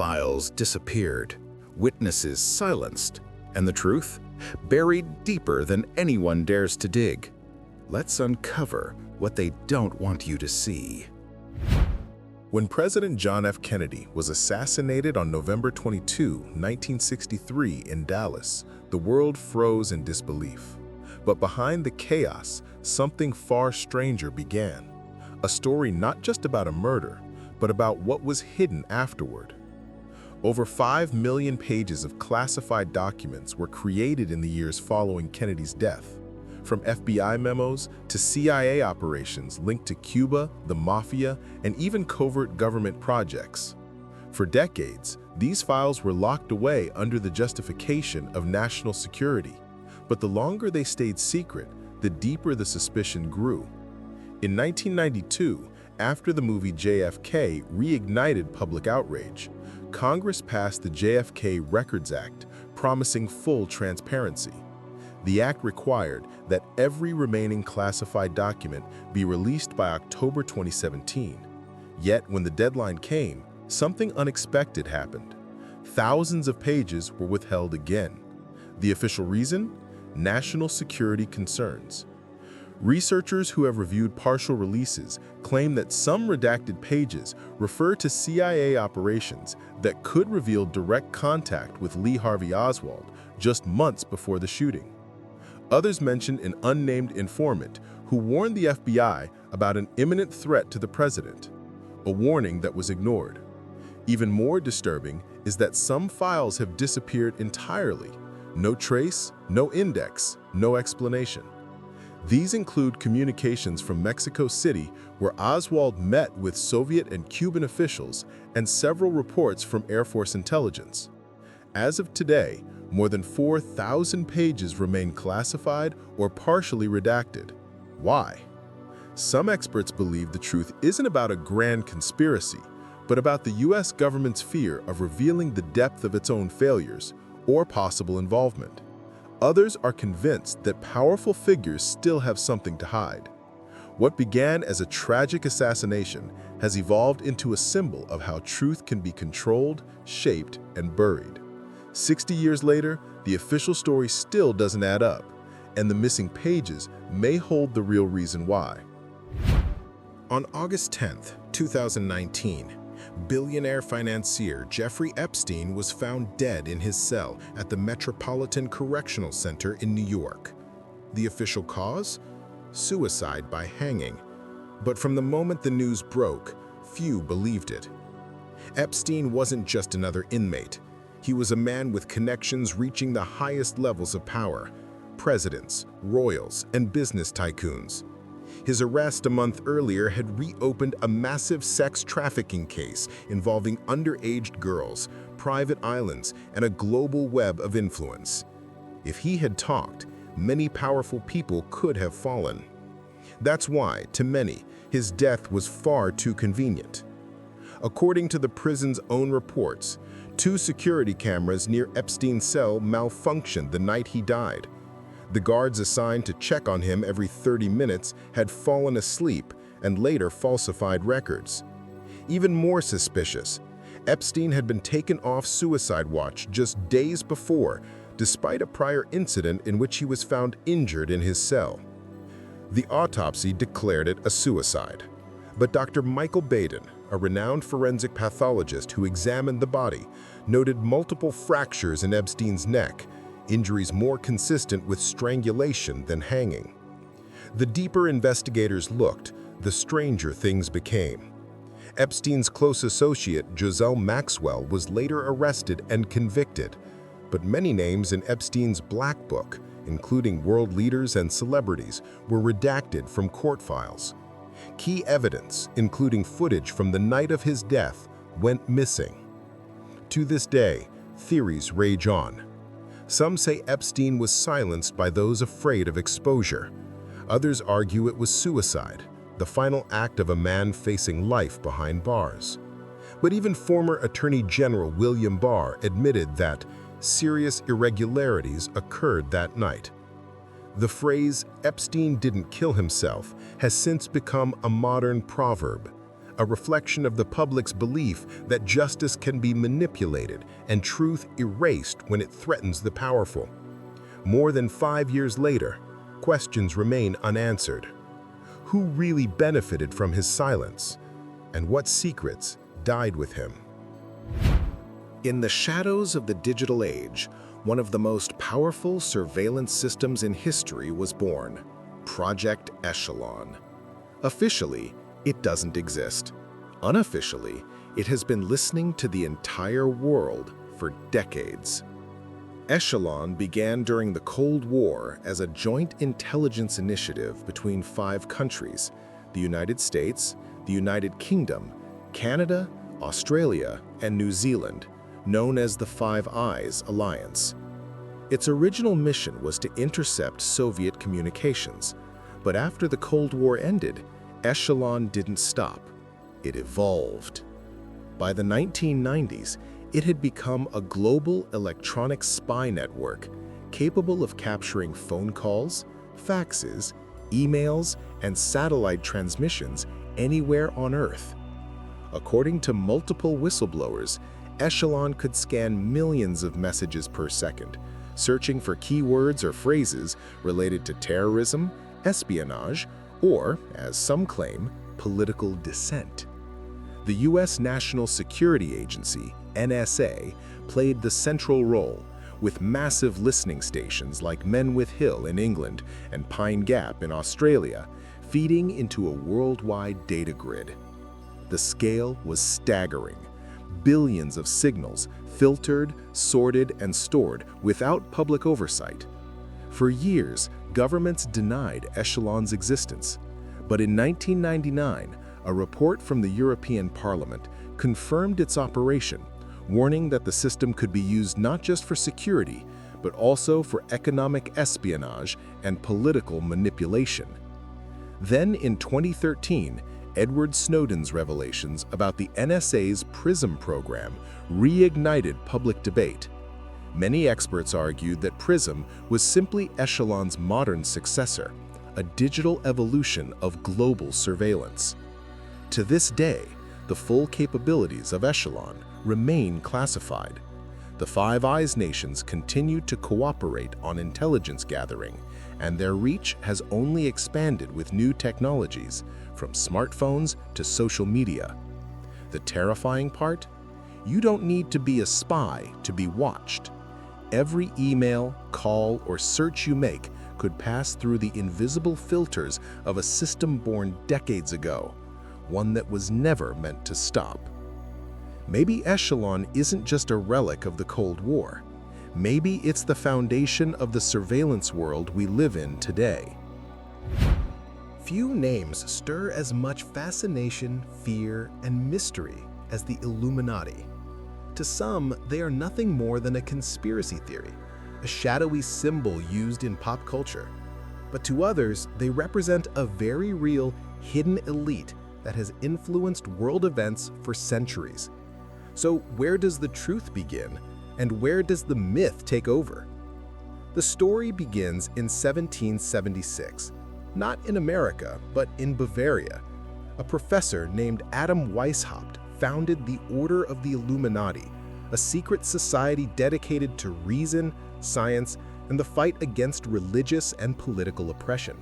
files disappeared, witnesses silenced, and the truth buried deeper than anyone dares to dig. Let's uncover what they don't want you to see. When President John F. Kennedy was assassinated on November 22, 1963 in Dallas, the world froze in disbelief. But behind the chaos, something far stranger began. A story not just about a murder, but about what was hidden afterward. Over 5 million pages of classified documents were created in the years following Kennedy's death, from FBI memos to CIA operations linked to Cuba, the mafia, and even covert government projects. For decades, these files were locked away under the justification of national security, but the longer they stayed secret, the deeper the suspicion grew. In 1992, after the movie JFK reignited public outrage, Congress passed the JFK Records Act, promising full transparency. The act required that every remaining classified document be released by October 2017. Yet, when the deadline came, something unexpected happened. Thousands of pages were withheld again. The official reason? National security concerns. Researchers who have reviewed partial releases claim that some redacted pages refer to CIA operations that could reveal direct contact with Lee Harvey Oswald just months before the shooting. Others mention an unnamed informant who warned the FBI about an imminent threat to the president, a warning that was ignored. Even more disturbing is that some files have disappeared entirely. No trace, no index, no explanation. These include communications from Mexico City, where Oswald met with Soviet and Cuban officials, and several reports from Air Force intelligence. As of today, more than 4,000 pages remain classified or partially redacted. Why? Some experts believe the truth isn't about a grand conspiracy, but about the U.S. government's fear of revealing the depth of its own failures or possible involvement. Others are convinced that powerful figures still have something to hide. What began as a tragic assassination has evolved into a symbol of how truth can be controlled, shaped, and buried. 60 years later, the official story still doesn't add up, and the missing pages may hold the real reason why. On August 10, 2019, billionaire financier Jeffrey Epstein was found dead in his cell at the Metropolitan Correctional Center in New York. The official cause? Suicide by hanging. But from the moment the news broke, few believed it. Epstein wasn't just another inmate. He was a man with connections reaching the highest levels of power: presidents, royals, and business tycoons. His arrest a month earlier had reopened a massive sex trafficking case involving underage girls, private islands, and a global web of influence. If he had talked, many powerful people could have fallen. That's why, to many, his death was far too convenient. According to the prison's own reports, 2 security cameras near Epstein's cell malfunctioned the night he died. The guards assigned to check on him every 30 minutes had fallen asleep and later falsified records. Even more suspicious, Epstein had been taken off suicide watch just days before, despite a prior incident in which he was found injured in his cell. The autopsy declared it a suicide, but Dr. Michael Baden, a renowned forensic pathologist who examined the body, noted multiple fractures in Epstein's neck, injuries more consistent with strangulation than hanging. The deeper investigators looked, the stranger things became. Epstein's close associate, Giselle Maxwell, was later arrested and convicted, but many names in Epstein's Black Book, including world leaders and celebrities, were redacted from court files. Key evidence, including footage from the night of his death, went missing. To this day, theories rage on. Some say Epstein was silenced by those afraid of exposure. Others argue it was suicide, the final act of a man facing life behind bars. But even former Attorney General William Barr admitted that serious irregularities occurred that night. The phrase, "Epstein didn't kill himself," has since become a modern proverb, a reflection of the public's belief that justice can be manipulated and truth erased when it threatens the powerful. More than 5 years later, questions remain unanswered. Who really benefited from his silence? And what secrets died with him? In the shadows of the digital age, one of the most powerful surveillance systems in history was born, Project Echelon. Officially, it doesn't exist. Unofficially, it has been listening to the entire world for decades. Echelon began during the Cold War as a joint intelligence initiative between 5 countries: the United States, the United Kingdom, Canada, Australia, and New Zealand, known as the Five Eyes Alliance. Its original mission was to intercept Soviet communications, but after the Cold War ended, Echelon didn't stop. It evolved. By the 1990s, it had become a global electronic spy network capable of capturing phone calls, faxes, emails, and satellite transmissions anywhere on Earth. According to multiple whistleblowers, Echelon could scan millions of messages per second, searching for keywords or phrases related to terrorism, espionage, or, as some claim, political dissent. The U.S. National Security Agency, NSA, played the central role, with massive listening stations like Menwith Hill in England and Pine Gap in Australia, feeding into a worldwide data grid. The scale was staggering. Billions of signals filtered, sorted, and stored without public oversight. For years, governments denied Echelon's existence. But in 1999, a report from the European Parliament confirmed its operation, warning that the system could be used not just for security, but also for economic espionage and political manipulation. Then in 2013, Edward Snowden's revelations about the NSA's PRISM program reignited public debate. Many experts argued that PRISM was simply Echelon's modern successor, a digital evolution of global surveillance. To this day, the full capabilities of Echelon remain classified. The Five Eyes nations continue to cooperate on intelligence gathering, and their reach has only expanded with new technologies, from smartphones to social media. The terrifying part? You don't need to be a spy to be watched. Every email, call, or search you make could pass through the invisible filters of a system born decades ago, one that was never meant to stop. Maybe Echelon isn't just a relic of the Cold War. Maybe it's the foundation of the surveillance world we live in today. Few names stir as much fascination, fear, and mystery as the Illuminati. To some, they are nothing more than a conspiracy theory, a shadowy symbol used in pop culture. But to others, they represent a very real, hidden elite that has influenced world events for centuries. So where does the truth begin, and where does the myth take over? The story begins in 1776, not in America, but in Bavaria. A professor named Adam Weishaupt founded the Order of the Illuminati, a secret society dedicated to reason, science, and the fight against religious and political oppression.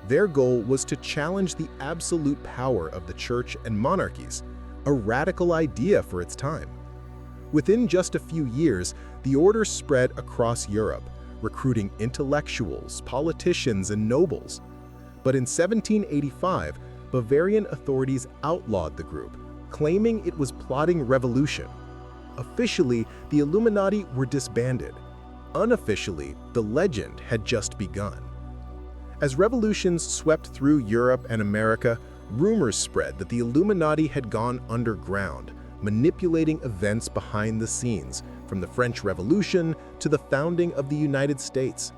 Their goal was to challenge the absolute power of the church and monarchies, a radical idea for its time. Within just a few years, the order spread across Europe, recruiting intellectuals, politicians, and nobles. But in 1785, Bavarian authorities outlawed the group, claiming it was plotting revolution. Officially, the Illuminati were disbanded. Unofficially, the legend had just begun. As revolutions swept through Europe and America, rumors spread that the Illuminati had gone underground, manipulating events behind the scenes, from the French Revolution to the founding of the United States.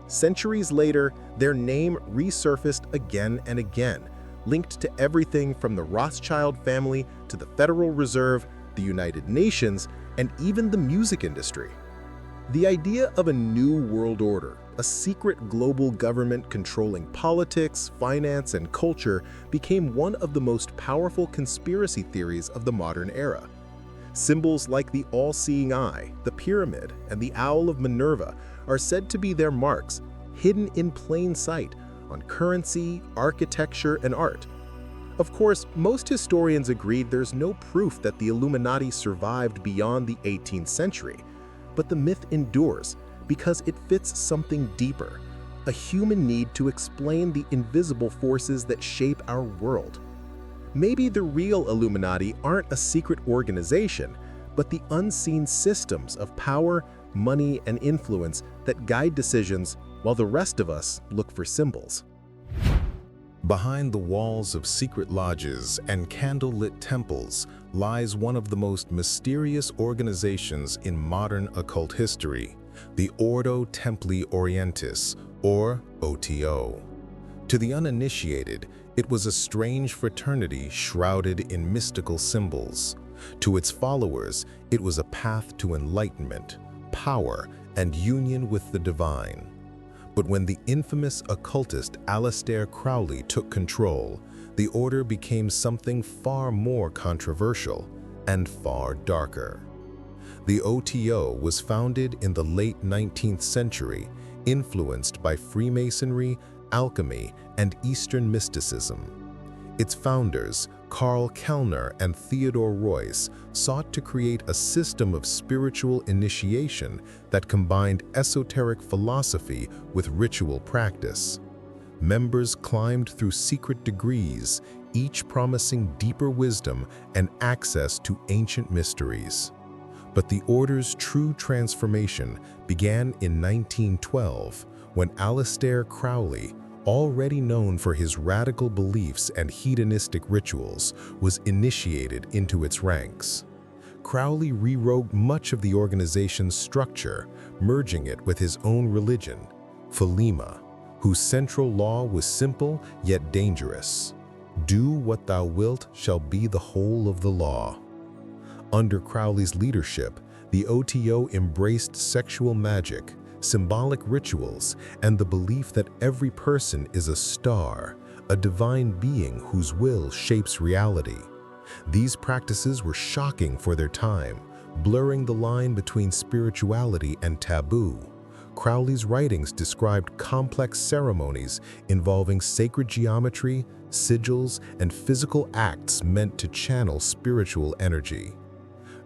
Centuries later, their name resurfaced again and again, linked to everything from the Rothschild family to the Federal Reserve, the United Nations, and even the music industry. The idea of a new world order, a secret global government controlling politics, finance, and culture became one of the most powerful conspiracy theories of the modern era. Symbols like the all-seeing eye, the pyramid, and the owl of Minerva are said to be their marks, hidden in plain sight on currency, architecture, and art. Of course, most historians agreed there's no proof that the Illuminati survived beyond the 18th century, but the myth endures because it fits something deeper, a human need to explain the invisible forces that shape our world. Maybe the real Illuminati aren't a secret organization, but the unseen systems of power, money, and influence that guide decisions while the rest of us look for symbols. Behind the walls of secret lodges and candlelit temples lies one of the most mysterious organizations in modern occult history, the Ordo Templi Orientis, or O.T.O. To the uninitiated, it was a strange fraternity shrouded in mystical symbols. To its followers, it was a path to enlightenment, power, and union with the divine. But when the infamous occultist Aleister Crowley took control, the order became something far more controversial and far darker. The O.T.O. was founded in the late 19th century, influenced by Freemasonry, alchemy, and Eastern mysticism. Its founders, Karl Kellner and Theodore Royce, sought to create a system of spiritual initiation that combined esoteric philosophy with ritual practice. Members climbed through secret degrees, each promising deeper wisdom and access to ancient mysteries. But the order's true transformation began in 1912, when Aleister Crowley, already known for his radical beliefs and hedonistic rituals, was initiated into its ranks. Crowley rewrote much of the organization's structure, merging it with his own religion, Thelema, whose central law was simple yet dangerous. Do what thou wilt shall be the whole of the law. Under Crowley's leadership, the O.T.O. embraced sexual magic, symbolic rituals, and the belief that every person is a star, a divine being whose will shapes reality. These practices were shocking for their time, blurring the line between spirituality and taboo. Crowley's writings described complex ceremonies involving sacred geometry, sigils, and physical acts meant to channel spiritual energy.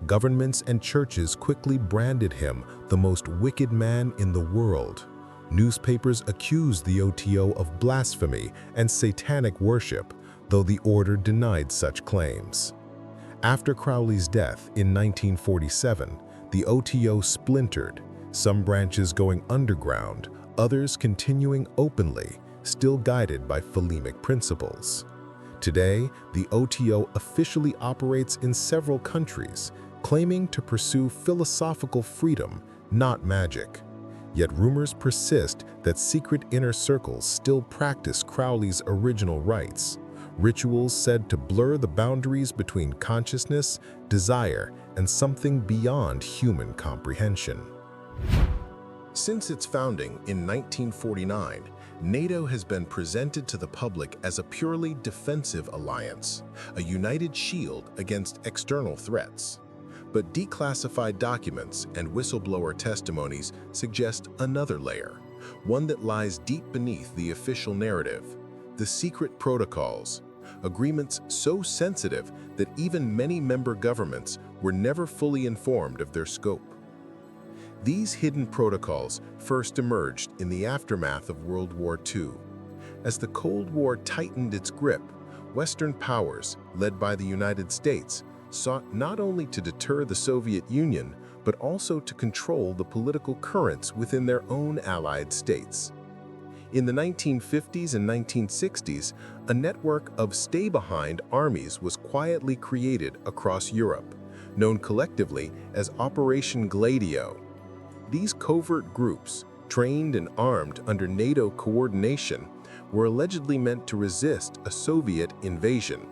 Governments and churches quickly branded him the most wicked man in the world. Newspapers accused the O.T.O. of blasphemy and satanic worship, though the order denied such claims. After Crowley's death in 1947, the O.T.O. splintered, some branches going underground, others continuing openly, still guided by Thelemic principles. Today, the O.T.O. officially operates in several countries, claiming to pursue philosophical freedom, not magic. Yet rumors persist that secret inner circles still practice Crowley's original rites, rituals said to blur the boundaries between consciousness, desire, and something beyond human comprehension. Since its founding in 1949, NATO has been presented to the public as a purely defensive alliance, a united shield against external threats. But declassified documents and whistleblower testimonies suggest another layer, one that lies deep beneath the official narrative: the secret protocols, agreements so sensitive that even many member governments were never fully informed of their scope. These hidden protocols first emerged in the aftermath of World War II. As the Cold War tightened its grip, Western powers, led by the United States, sought not only to deter the Soviet Union, but also to control the political currents within their own allied states. In the 1950s and 1960s, a network of stay-behind armies was quietly created across Europe, known collectively as Operation Gladio. These covert groups, trained and armed under NATO coordination, were allegedly meant to resist a Soviet invasion.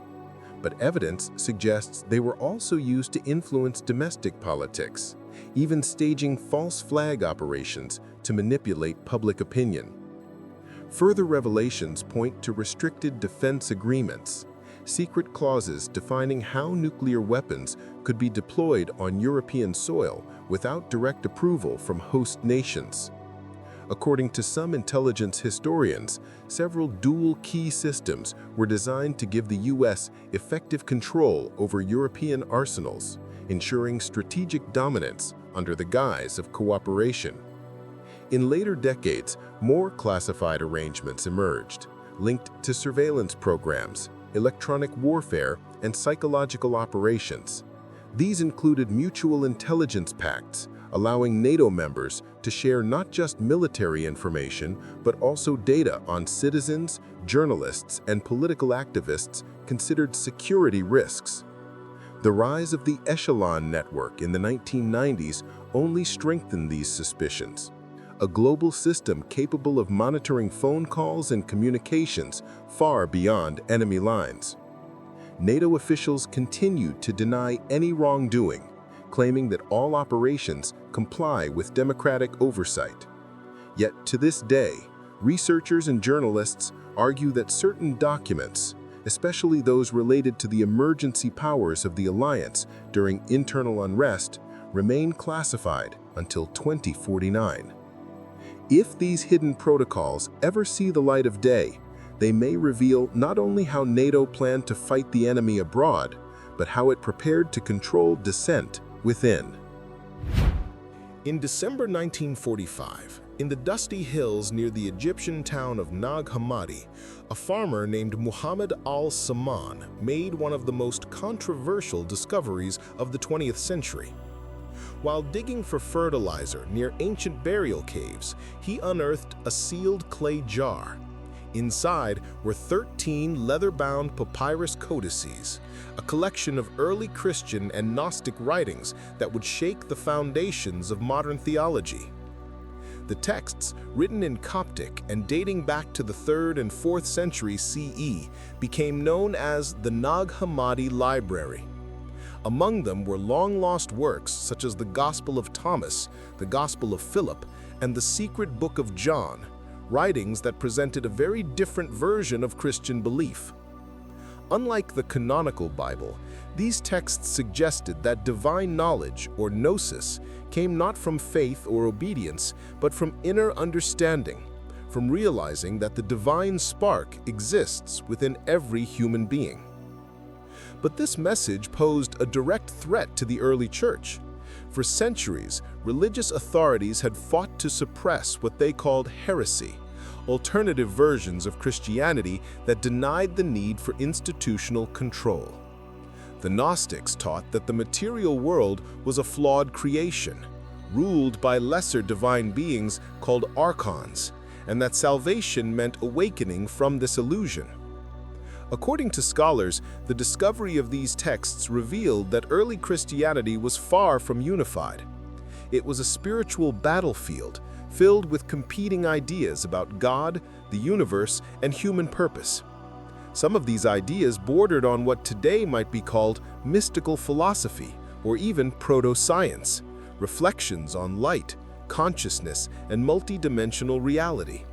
But evidence suggests they were also used to influence domestic politics, even staging false flag operations to manipulate public opinion. Further revelations point to restricted defense agreements, secret clauses defining how nuclear weapons could be deployed on European soil without direct approval from host nations. According to some intelligence historians, several dual-key systems were designed to give the U.S. effective control over European arsenals, ensuring strategic dominance under the guise of cooperation. In later decades, more classified arrangements emerged, linked to surveillance programs, electronic warfare, and psychological operations. These included mutual intelligence pacts, allowing NATO members to share not just military information, but also data on citizens, journalists, and political activists considered security risks. The rise of the Echelon network in the 1990s only strengthened these suspicions, a global system capable of monitoring phone calls and communications far beyond enemy lines. NATO officials continued to deny any wrongdoing, claiming that all operations comply with democratic oversight. Yet to this day, researchers and journalists argue that certain documents, especially those related to the emergency powers of the alliance during internal unrest, remain classified until 2049. If these hidden protocols ever see the light of day, they may reveal not only how NATO planned to fight the enemy abroad, but how it prepared to control dissent within. In December 1945, in the dusty hills near the Egyptian town of Nag Hammadi, a farmer named Muhammad al-Saman made one of the most controversial discoveries of the 20th century. While digging for fertilizer near ancient burial caves, he unearthed a sealed clay jar. Inside were 13 leather-bound papyrus codices, a collection of early Christian and Gnostic writings that would shake the foundations of modern theology. The texts, written in Coptic and dating back to the 3rd and 4th century CE, became known as the Nag Hammadi Library. Among them were long-lost works such as the Gospel of Thomas, the Gospel of Philip, and the Secret Book of John, writings that presented a very different version of Christian belief. Unlike the canonical Bible, these texts suggested that divine knowledge, or gnosis, came not from faith or obedience, but from inner understanding, from realizing that the divine spark exists within every human being. But this message posed a direct threat to the early church. For centuries, religious authorities had fought to suppress what they called heresy, alternative versions of Christianity that denied the need for institutional control. The Gnostics taught that the material world was a flawed creation, ruled by lesser divine beings called archons, and that salvation meant awakening from this illusion. According to scholars, the discovery of these texts revealed that early Christianity was far from unified. It was a spiritual battlefield filled with competing ideas about God, the universe, and human purpose. Some of these ideas bordered on what today might be called mystical philosophy or even proto-science, reflections on light, consciousness, and multidimensional reality.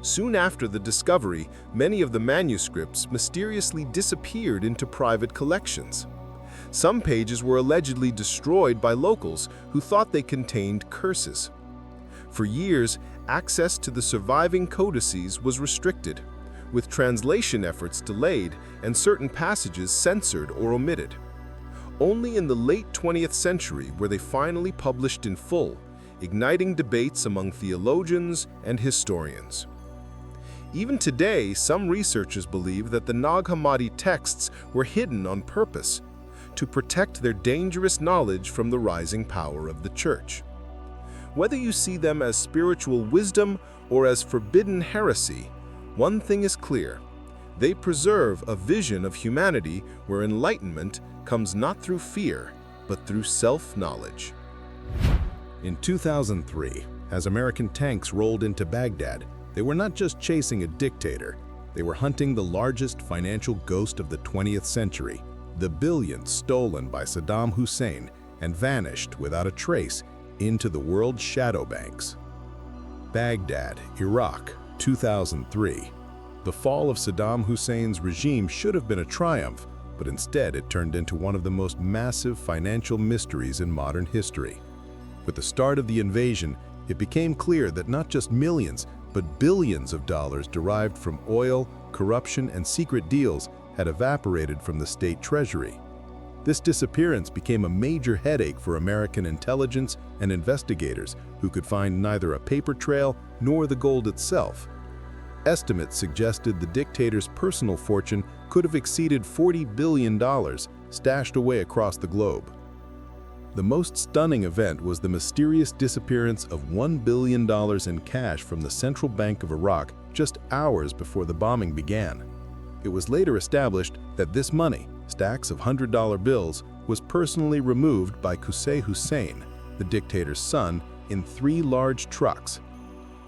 Soon after the discovery, many of the manuscripts mysteriously disappeared into private collections. Some pages were allegedly destroyed by locals who thought they contained curses. For years, access to the surviving codices was restricted, with translation efforts delayed and certain passages censored or omitted. Only in the late 20th century were they finally published in full, igniting debates among theologians and historians. Even today, some researchers believe that the Nag Hammadi texts were hidden on purpose, to protect their dangerous knowledge from the rising power of the Church. Whether you see them as spiritual wisdom or as forbidden heresy, one thing is clear: they preserve a vision of humanity where enlightenment comes not through fear, but through self-knowledge. In 2003, as American tanks rolled into Baghdad, they were not just chasing a dictator, they were hunting the largest financial ghost of the 20th century, the billions stolen by Saddam Hussein and vanished without a trace into the world's shadow banks. Baghdad, Iraq, 2003. The fall of Saddam Hussein's regime should have been a triumph, but instead it turned into one of the most massive financial mysteries in modern history. With the start of the invasion, it became clear that not just millions, but billions of dollars derived from oil, corruption, and secret deals had evaporated from the state treasury. This disappearance became a major headache for American intelligence and investigators who could find neither a paper trail nor the gold itself. Estimates suggested the dictator's personal fortune could have exceeded $40 billion, stashed away across the globe. The most stunning event was the mysterious disappearance of $1 billion in cash from the Central Bank of Iraq just hours before the bombing began. It was later established that this money, stacks of $100 bills, was personally removed by Qusay Hussein, the dictator's son, in 3 large trucks.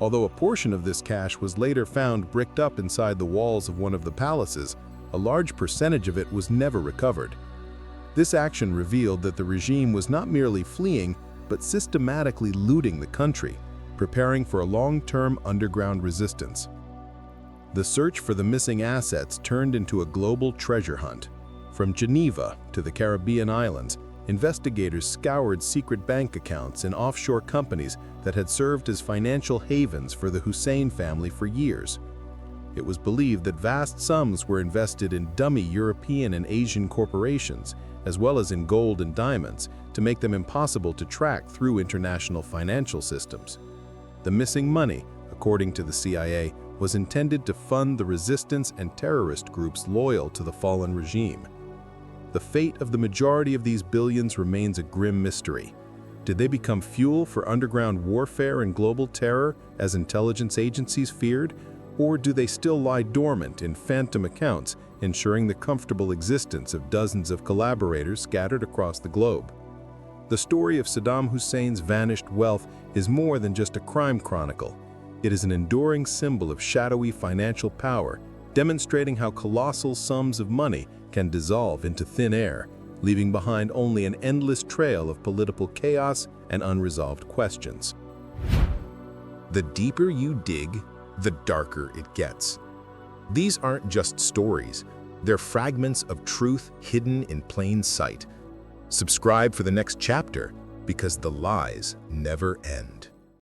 Although a portion of this cash was later found bricked up inside the walls of one of the palaces, a large percentage of it was never recovered. This action revealed that the regime was not merely fleeing, but systematically looting the country, preparing for a long-term underground resistance. The search for the missing assets turned into a global treasure hunt. From Geneva to the Caribbean islands, investigators scoured secret bank accounts in offshore companies that had served as financial havens for the Hussein family for years. It was believed that vast sums were invested in dummy European and Asian corporations, as well as in gold and diamonds, to make them impossible to track through international financial systems. The missing money, according to the CIA, was intended to fund the resistance and terrorist groups loyal to the fallen regime. The fate of the majority of these billions remains a grim mystery. Did they become fuel for underground warfare and global terror, as intelligence agencies feared? Or do they still lie dormant in phantom accounts, ensuring the comfortable existence of dozens of collaborators scattered across the globe? The story of Saddam Hussein's vanished wealth is more than just a crime chronicle. It is an enduring symbol of shadowy financial power, demonstrating how colossal sums of money can dissolve into thin air, leaving behind only an endless trail of political chaos and unresolved questions. The deeper you dig, the darker it gets. These aren't just stories, they're fragments of truth hidden in plain sight. Subscribe for the next chapter, because the lies never end.